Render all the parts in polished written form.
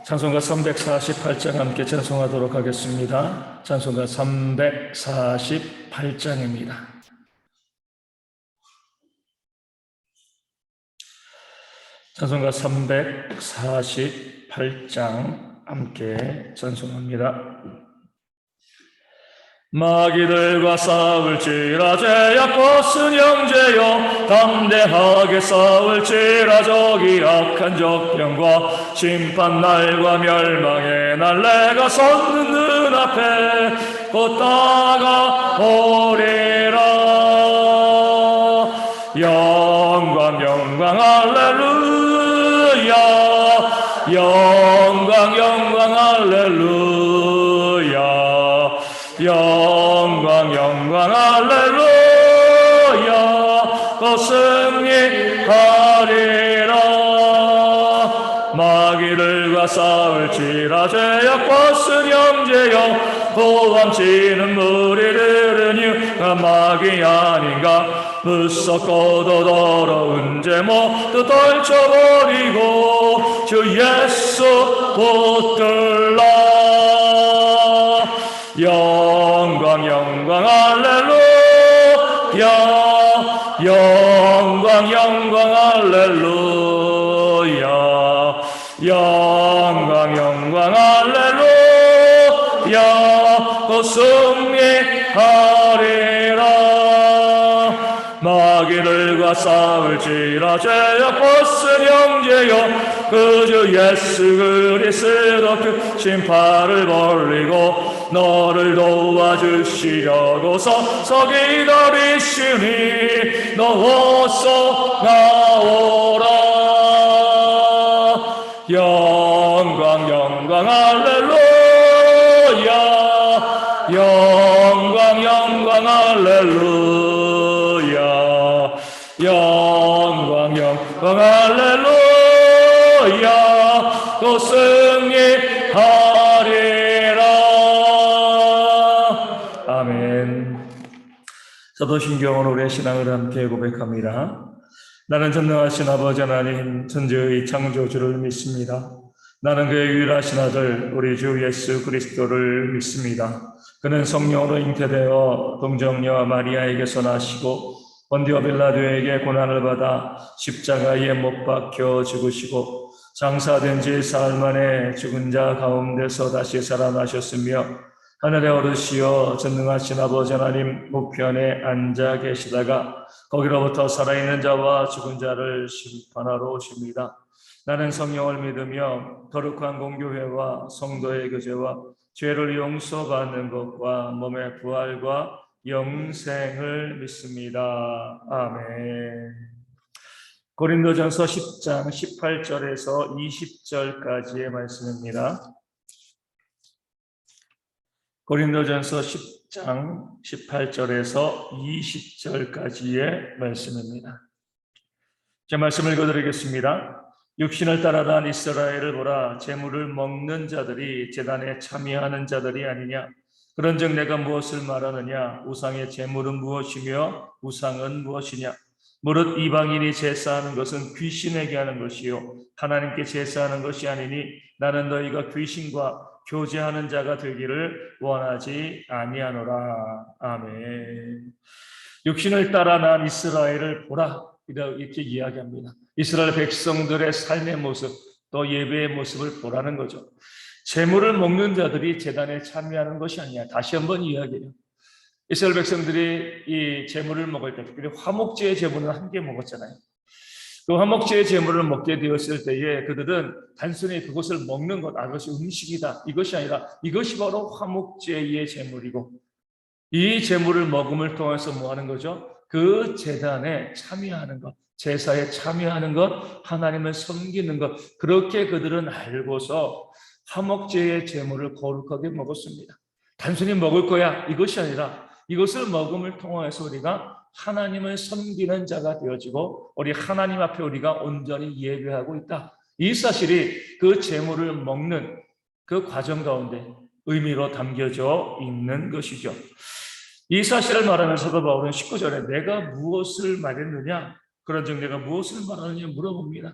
찬송가 348장 함께 찬송하도록 하겠습니다. 찬송가 348장입니다. 찬송가 348장 함께 찬송합니다. 마귀들과 싸울지라 죄악 벗은 형제여, 담대하게 싸울지라 저기 악한 적병과 심판날과 멸망의 날, 내가 섰는 눈앞에 곧 다가오리라. 영광 영광 할렐루야, 영광 영광 할렐루야, 영광 영광 할렐루야. 또 승리하리라. 마귀들과 싸울지라 죄악 벗은 형제여, 도망치는 무리들은 유한 마귀 아닌가. 무섭고도 더러운 죄 모두 떨쳐버리고 주 예수 붙들라. 영광 영광 할렐루야, 영광 영광 할렐루야, 영광 영광 할렐루야. 또 승리하리라. 마귀들과 싸울지라 죄악 벗은 형제여, 그저 예수 그리스도 그 심판을 벌리고 너를 도와주시려고서 기다리시니 너 어서 나오라. 영광 영광 할렐루야, 영광 영광 할렐루야, 영광 영광 할렐루야. 또 승리하리라. 아멘. 사도신경은 우리의 신앙을 함께 고백합니다. 나는 전능하신 아버지 하나님 천지의 창조주를 믿습니다. 나는 그의 유일하신 아들 우리 주 예수 그리스도를 믿습니다. 그는 성령으로 잉태되어 동정녀 마리아에게서 나시고 본디오 빌라도에게 고난을 받아 십자가에 못 박혀 죽으시고 장사된 지 사흘 만에 죽은 자 가운데서 다시 살아나셨으며 하늘에 오르시어 전능하신 아버지 하나님 우편에 앉아 계시다가 거기로부터 살아있는 자와 죽은 자를 심판하러 오십니다. 나는 성령을 믿으며 거룩한 공교회와 성도의 교제와 죄를 용서받는 것과 몸의 부활과 영생을 믿습니다. 아멘. 고린도전서 10장 18절에서 20절까지의 말씀입니다. 고린도전서 10장 18절에서 20절까지의 말씀입니다. 제 말씀을 읽어드리겠습니다. 육신을 따라간 이스라엘을 보라. 재물을 먹는 자들이 제단에 참여하는 자들이 아니냐. 그런즉 내가 무엇을 말하느냐. 우상의 재물은 무엇이며 우상은 무엇이냐. 무릇 이방인이 제사하는 것은 귀신에게 하는 것이요 하나님께 제사하는 것이 아니니 나는 너희가 귀신과 교제하는 자가 되기를 원하지 아니하노라. 아멘. 육신을 따라 난 이스라엘을 보라, 이렇게 이야기합니다. 이스라엘 백성들의 삶의 모습, 또 예배의 모습을 보라는 거죠. 재물을 먹는 자들이 제단에 참여하는 것이 아니야. 다시 한번 이야기해요. 이스라엘 백성들이 이 제물을 먹을 때, 특별히 화목제의 제물은 한 개 먹었잖아요. 그 화목제의 제물을 먹게 되었을 때에 그들은 단순히 그것을 먹는 것, 그것이 음식이다, 이것이 아니라 이것이 바로 화목제의 제물이고, 이 제물을 먹음을 통해서 뭐 하는 거죠? 그 제단에 참여하는 것, 제사에 참여하는 것, 하나님을 섬기는 것, 그렇게 그들은 알고서 화목제의 제물을 거룩하게 먹었습니다. 단순히 먹을 거야, 이것이 아니라 이것을 먹음을 통해서 우리가 하나님을 섬기는 자가 되어지고 우리 하나님 앞에 우리가 온전히 예배하고 있다. 이 사실이 그 제물을 먹는 그 과정 가운데 의미로 담겨져 있는 것이죠. 이 사실을 말하면서도 바울은 19절에 내가 무엇을 말했느냐, 그런즉 내가 무엇을 말하느냐 물어봅니다.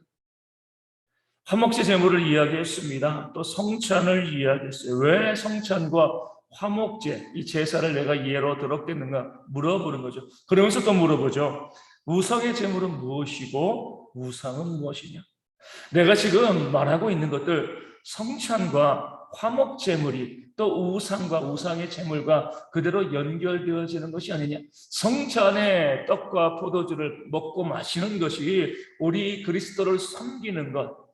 화목제 제물을 이야기했습니다. 또 성찬을 이야기했어요. 왜 성찬과 화목제, 이 제사를 내가 예로 들었겠는가 물어보는 거죠. 그러면서 또 물어보죠. 우상의 제물은 무엇이고 우상은 무엇이냐? 내가 지금 말하고 있는 것들, 성찬과 화목 제물이 또 우상과 우상의 제물과 그대로 연결되어지는 것이 아니냐. 성찬의 떡과 포도주를 먹고 마시는 것이 우리 그리스도를 섬기는 것,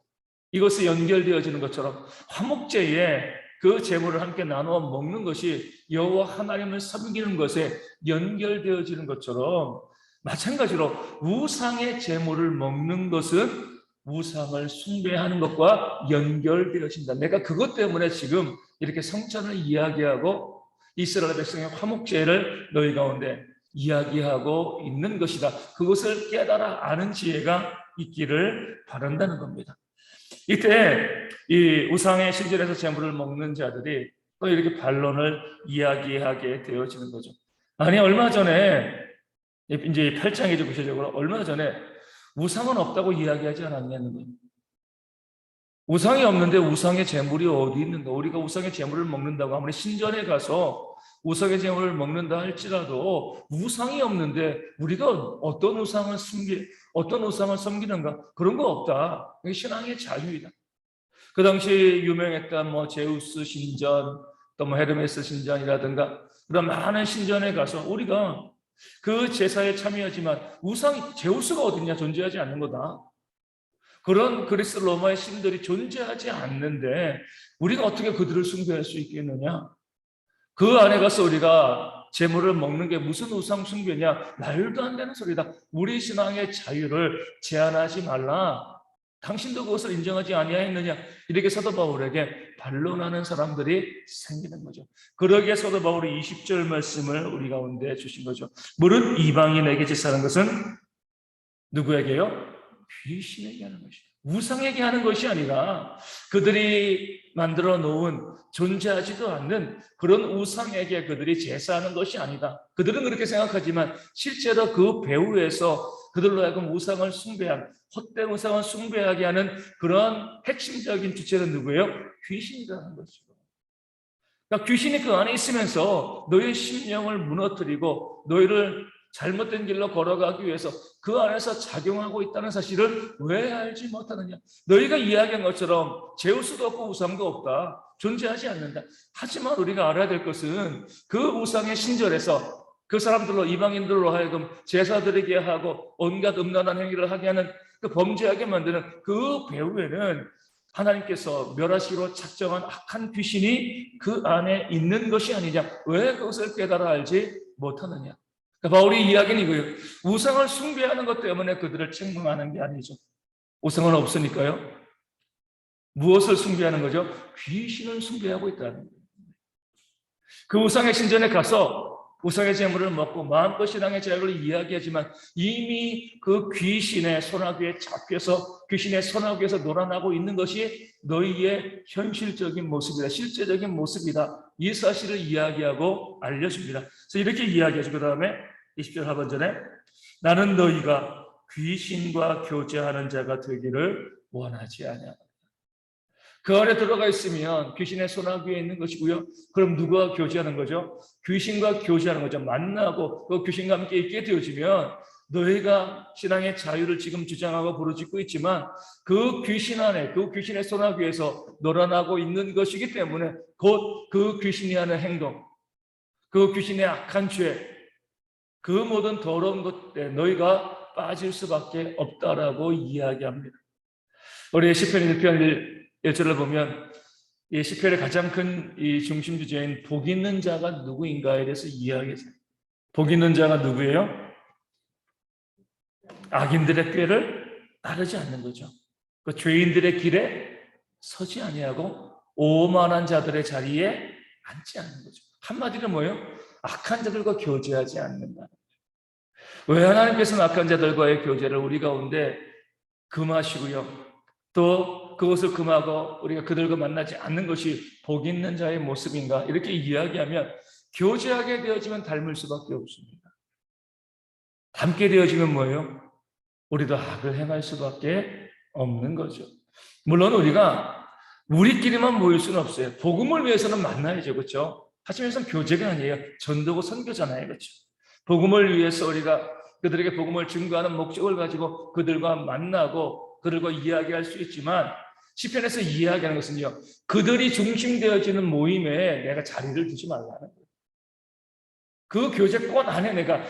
이것에 연결되어지는 것처럼 화목제에 그 제물을 함께 나누어 먹는 것이 여호와 하나님을 섬기는 것에 연결되어지는 것처럼, 마찬가지로 우상의 제물을 먹는 것은 우상을 숭배하는 것과 연결되어진다. 내가 그것 때문에 지금 이렇게 성찬을 이야기하고 이스라엘 백성의 화목제를 너희 가운데 이야기하고 있는 것이다. 그것을 깨달아 아는 지혜가 있기를 바란다는 겁니다. 이때 이 우상의 신전에서 제물을 먹는 자들이 또 이렇게 반론을 이야기하게 되어지는 거죠. 아니, 얼마 전에 이제 8장이죠. 구체적으로 얼마 전에 우상은 없다고 이야기하지 않았냐는 거예요. 우상이 없는데 우상의 제물이 어디 있는가? 우리가 우상의 제물을 먹는다고 아무리 신전에 가서 우상의 제물을 먹는다 할지라도 우상이 없는데 우리가 어떤 우상을 섬기는가? 그런 거 없다. 이게 신앙의 자유이다. 그 당시 유명했던 뭐 제우스 신전, 또 뭐 헤르메스 신전이라든가 그런 많은 신전에 가서 우리가 그 제사에 참여하지만 제우스가 어딨냐? 존재하지 않는 거다. 그런 그리스 로마의 신들이 존재하지 않는데 우리가 어떻게 그들을 숭배할 수 있겠느냐? 그 안에 가서 우리가 제물을 먹는 게 무슨 우상 숭배냐? 말도 안 되는 소리다. 우리 신앙의 자유를 제한하지 말라. 당신도 그것을 인정하지 아니하였느냐? 이렇게 사도 바울에게 반론하는 사람들이 생기는 거죠. 그러기에 사도 바울이 20절 말씀을 우리 가운데 주신 거죠. 무릇 이방인에게 제사하는 것은 누구에게요? 귀신에게 하는 것이다. 우상에게 하는 것이 아니라 그들이 만들어 놓은 존재하지도 않는 그런 우상에게 그들이 제사하는 것이 아니다. 그들은 그렇게 생각하지만 실제로 그 배후에서 그들로 하여금 우상을 숭배한, 헛된 우상을 숭배하게 하는 그런 핵심적인 주체는 누구예요? 귀신이라는 것이죠. 그러니까 귀신이 그 안에 있으면서 너의 심령을 무너뜨리고 너희를 잘못된 길로 걸어가기 위해서 그 안에서 작용하고 있다는 사실을 왜 알지 못하느냐? 너희가 이야기한 것처럼 제우스도 없고 우상도 없다. 존재하지 않는다. 하지만 우리가 알아야 될 것은 그 우상의 신전에서 그 사람들로, 이방인들로 하여금 제사드리게 하고 온갖 음란한 행위를 하게 하는, 그 범죄하게 만드는 그 배후에는 하나님께서 멸하시기로 작정한 악한 귀신이 그 안에 있는 것이 아니냐? 왜 그것을 깨달아 알지 못하느냐? 바울의 이야기는 이거예요. 우상을 숭배하는 것 때문에 그들을 책망하는 게 아니죠. 우상은 없으니까요. 무엇을 숭배하는 거죠? 귀신을 숭배하고 있다는 거예요. 그 우상의 신전에 가서 우상의 제물을 먹고 마음껏 신앙의 자유를 이야기하지만 이미 그 귀신의 손아귀에 잡혀서 귀신의 손아귀에서 놀아나고 있는 것이 너희의 현실적인 모습이다. 실제적인 모습이다. 이 사실을 이야기하고 알려줍니다. 그래서 이렇게 이야기하죠. 그 다음에 20절 하반절에 나는 너희가 귀신과 교제하는 자가 되기를 원하지 않냐. 그 안에 들어가 있으면 귀신의 손아귀에 있는 것이고요. 그럼 누가 교제하는 거죠? 귀신과 교제하는 거죠. 만나고 그 귀신과 함께 있게 되어지면 너희가 신앙의 자유를 지금 주장하고 부르짖고 있지만 그 귀신 안에, 그 귀신의 손아귀에서 놀아나고 있는 것이기 때문에 곧 그 귀신이 하는 행동, 그 귀신의 악한 죄, 그 모든 더러운 것에 너희가 빠질 수밖에 없다라고 이야기합니다. 우리 시편 1편 1절을 보면 이 시편의 가장 큰 이 중심 주제인 복 있는 자가 누구인가에 대해서 이야기했어요. 복 있는 자가 누구예요? 악인들의 꾀를 따르지 않는 거죠. 그 죄인들의 길에 서지 아니하고 오만한 자들의 자리에 앉지 않는 거죠. 한마디로 뭐예요? 악한 자들과 교제하지 않는다. 왜 하나님께서는 악한 자들과의 교제를 우리 가운데 금하시고요. 또 그것을 금하고 우리가 그들과 만나지 않는 것이 복 있는 자의 모습인가? 이렇게 이야기하면 교제하게 되어지면 닮을 수밖에 없습니다. 닮게 되어지면 뭐예요? 우리도 악을 행할 수밖에 없는 거죠. 물론 우리끼리만 모일 수는 없어요. 복음을 위해서는 만나야죠. 그렇죠? 하지만 이것은 교제가 아니에요. 전도고 선교잖아요. 그렇죠? 복음을 위해서 우리가 그들에게 복음을 증거하는 목적을 가지고 그들과 만나고 그들과 이야기할 수 있지만, 시편에서 이야기하는 것은요, 그들이 중심되어지는 모임에 내가 자리를 두지 말라는 거예요. 그 교제권 안에 내가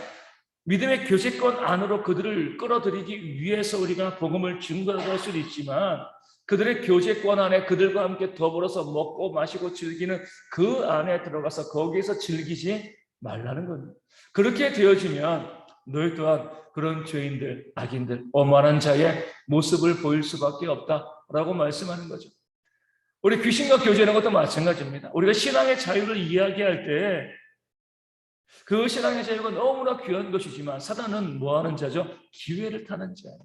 믿음의 교제권 안으로 그들을 끌어들이기 위해서 우리가 복음을 증거할 수도 있지만, 그들의 교제권 안에 그들과 함께 더불어서 먹고 마시고 즐기는 그 안에 들어가서 거기에서 즐기지 말라는 겁니다. 그렇게 되어지면 너희 또한 그런 죄인들, 악인들, 오만한 자의 모습을 보일 수밖에 없다라고 말씀하는 거죠. 우리 귀신과 교제하는 것도 마찬가지입니다. 우리가 신앙의 자유를 이야기할 때 그 신앙의 자유가 너무나 귀한 것이지만, 사단은 뭐하는 자죠? 기회를 타는 자예요.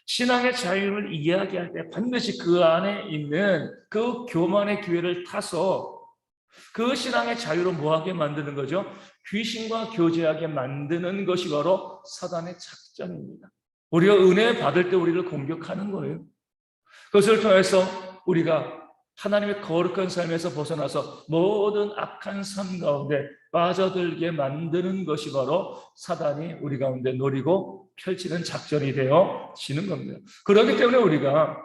신앙의 자유를 이야기할 때 반드시 그 안에 있는 그 교만의 기회를 타서 그 신앙의 자유로 뭐하게 만드는 거죠? 귀신과 교제하게 만드는 것이 바로 사단의 작전입니다. 우리가 은혜 받을 때 우리를 공격하는 거예요. 그것을 통해서 우리가 하나님의 거룩한 삶에서 벗어나서 모든 악한 삶 가운데 빠져들게 만드는 것이 바로 사단이 우리 가운데 노리고 펼치는 작전이 되어지는 겁니다. 그렇기 때문에 우리가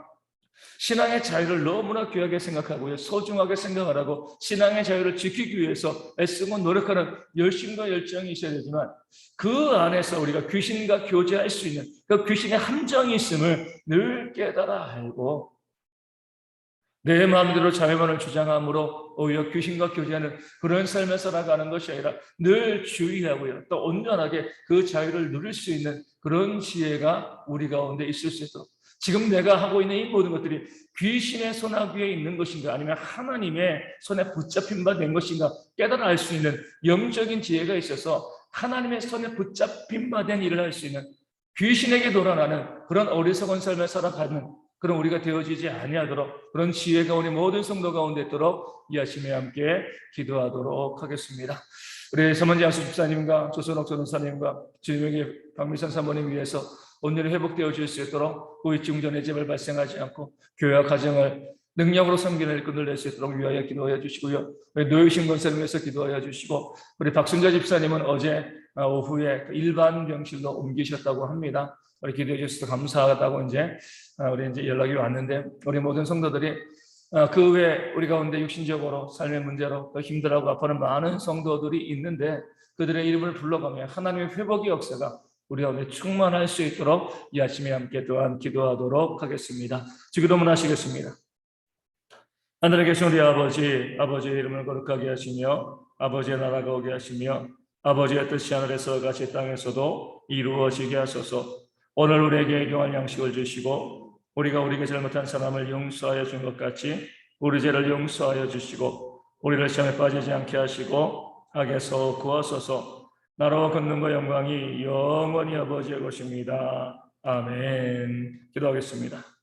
신앙의 자유를 너무나 귀하게 생각하고요, 소중하게 생각을 하고 신앙의 자유를 지키기 위해서 애쓰고 노력하는 열심과 열정이 있어야 되지만, 그 안에서 우리가 귀신과 교제할 수 있는 그 귀신의 함정이 있음을 늘 깨달아 알고 내 마음대로 자유만을 주장함으로 오히려 귀신과 교제하는 그런 삶을 살아가는 것이 아니라 늘 주의하고요, 또 온전하게 그 자유를 누릴 수 있는 그런 지혜가 우리 가운데 있을 수 있도록, 지금 내가 하고 있는 이 모든 것들이 귀신의 손아귀에 있는 것인가 아니면 하나님의 손에 붙잡힌 바 된 것인가 깨달아 알 수 있는 영적인 지혜가 있어서 하나님의 손에 붙잡힌 바 된 일을 할 수 있는, 귀신에게 돌아가는 그런 어리석은 삶을 살아가는 그런 우리가 되어지지 아니하도록, 그런 지혜가 우리 모든 성도 가운데 있도록 이 아침에 함께 기도하도록 하겠습니다. 우리 서문지 양수 집사님과 조선옥 전도사님과 주임에게 박미선 사모님 위해서 온전히 회복되어질 수 있도록 후유증 전의 재발 발생하지 않고 교회와 가정을 능력으로 섬기는 일꾼을 낼 수 있도록 위하여 기도하여 주시고요. 우리 노유신 권사님 위해서 기도하여 주시고, 우리 박순자 집사님은 어제 오후에 일반 병실로 옮기셨다고 합니다. 우리 기도해 주셔서 감사하다고 우리 이제 연락이 왔는데, 우리 모든 성도들이 그 외에 우리 가운데 육신적으로 삶의 문제로 힘들어하고 아파하는 많은 성도들이 있는데, 그들의 이름을 불러가며 하나님의 회복의 역사가 우리 가운데 충만할 수 있도록 이 아침에 함께 또한 기도하도록 하겠습니다. 기도문 하시겠습니다. 하늘에 계신 우리 아버지, 아버지의 이름을 거룩하게 하시며 아버지의 나라가 오게 하시며 아버지의 뜻이 하늘에서 같이 땅에서도 이루어지게 하소서. 오늘 우리에게 일용할 양식을 주시고 우리가 우리에게 잘못한 사람을 용서하여 준 것 같이 우리 죄를 용서하여 주시고 우리를 시험에 빠지지 않게 하시고 악에서 구하소서. 나라와 권능과 영광이 영원히 아버지의 것입니다. 아멘. 기도하겠습니다.